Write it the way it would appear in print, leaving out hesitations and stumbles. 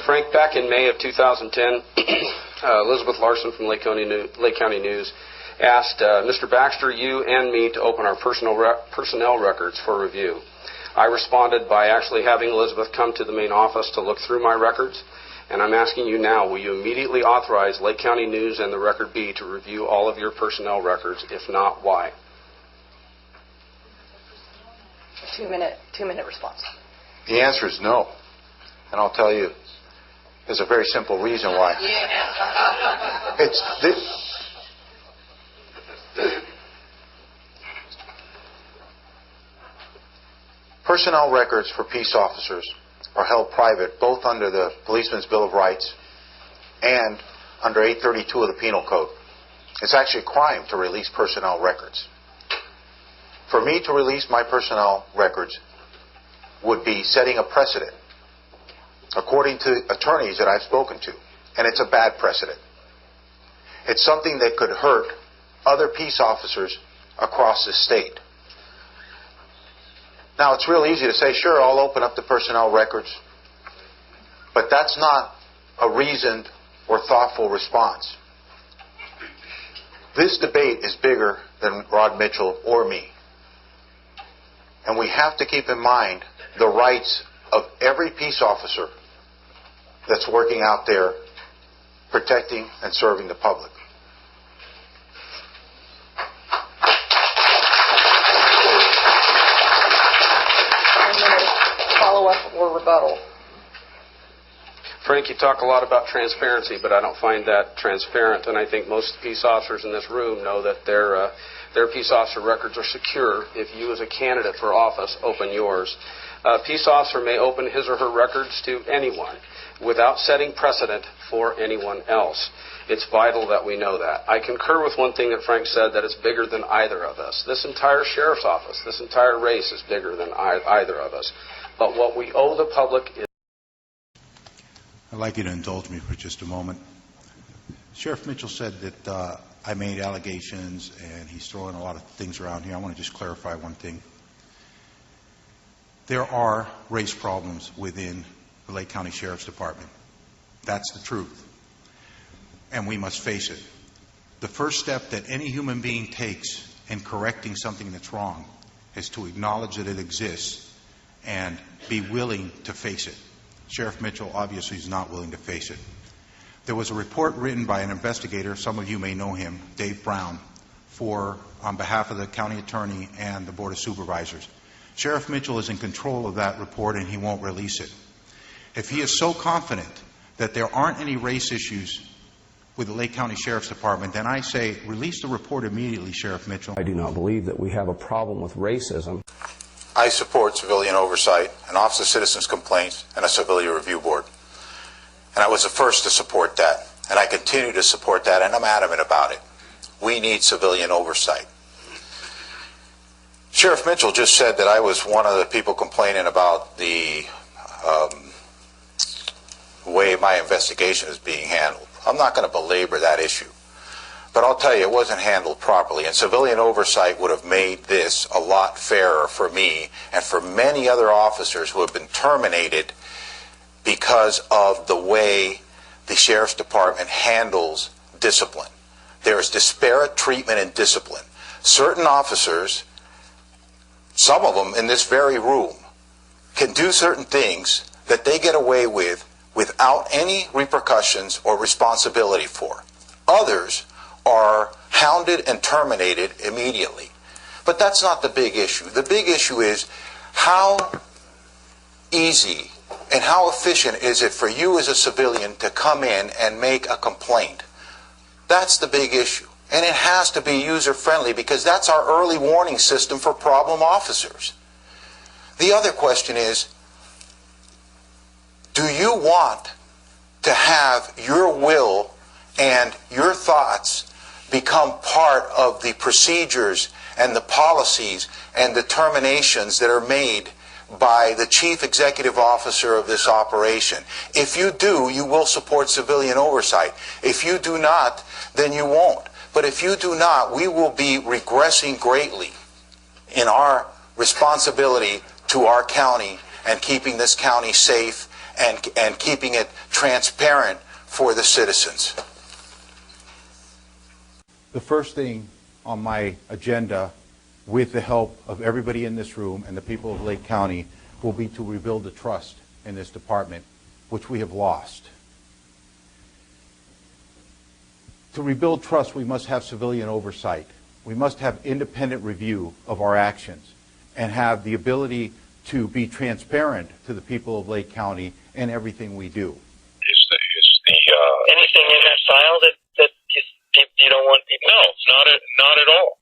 Frank, back in May of 2010, Elizabeth Larson from Lake County News asked Mr. Baxter, you and me to open our personnel records for review. I responded by actually having Elizabeth come to the main office to look through my records, and I'm asking you now, will you immediately authorize Lake County News and the Record B to review all of your personnel records? If not, why? Two-minute response. The answer is no. And I'll tell you, there's a very simple reason why. It's this. Personnel records for peace officers are held private both under the Policeman's Bill of Rights and under 832 of the Penal Code. It's actually a crime to release personnel records. For me to release my personnel records would be setting a precedent, according to attorneys that I've spoken to, and it's a bad precedent. It's something that could hurt other peace officers across the state. Now, it's real easy to say, sure, I'll open up the personnel records, but that's not a reasoned or thoughtful response. This debate is bigger than Rod Mitchell or me. And we have to keep in mind the rights of every peace officer that's working out there protecting and serving the public. Follow-up or rebuttal? Frank, you talk a lot about transparency, but I don't find that transparent, and I think most peace officers in this room know that their peace officer records are secure. If you as a candidate for office open yours, a peace officer may open his or her records to anyone without setting precedent for anyone else. It's vital that we know that. I concur with one thing that Frank said, that it's bigger than either of us. This entire sheriff's office, this entire race is bigger than either of us. But what we owe the public is... I'd like you to indulge me for just a moment. Sheriff Mitchell said that I made allegations and he's throwing a lot of things around here. I want to just clarify one thing. There are race problems within the Lake County Sheriff's Department. That's the truth. And we must face it. The first step that any human being takes in correcting something that's wrong is to acknowledge that it exists and be willing to face it. Sheriff Mitchell obviously is not willing to face it. There was a report written by an investigator, some of you may know him, Dave Brown, on behalf of the county attorney and the Board of Supervisors. Sheriff Mitchell is in control of that report and he won't release it. If he is so confident that there aren't any race issues with the Lake County Sheriff's Department, then I say release the report immediately, Sheriff Mitchell. I do not believe that we have a problem with racism. I support civilian oversight, an Office of Citizens Complaints, and a civilian review board. And I was the first to support that, and I continue to support that, and I'm adamant about it. We need civilian oversight. Sheriff Mitchell just said that I was one of the people complaining about the way my investigation is being handled. I'm not going to belabor that issue. But I'll tell you, it wasn't handled properly, and civilian oversight would have made this a lot fairer for me and for many other officers who have been terminated because of the way the Sheriff's Department handles discipline. There is disparate treatment and discipline. Certain officers, some of them in this very room, can do certain things that they get away with without any repercussions or responsibility for. Others are hounded and terminated immediately. But that's not the big issue. The big issue is how easy and how efficient is it for you as a civilian to come in and make a complaint. That's the big issue. And it has to be user-friendly because that's our early warning system for problem officers. The other question is, do you want to have your will and your thoughts become part of the procedures and the policies and determinations that are made by the chief executive officer of this operation? If you do, you will support civilian oversight. If you do not, then you won't. But if you do not, we will be regressing greatly in our responsibility to our county and keeping this county safe and keeping it transparent for the citizens. The first thing on my agenda, with the help of everybody in this room and the people of Lake County, will be to rebuild the trust in this department, which we have lost. To rebuild trust, we must have civilian oversight. We must have independent review of our actions and have the ability to be transparent to the people of Lake County in everything we do. Anything in that file that you don't want people? No, not at all.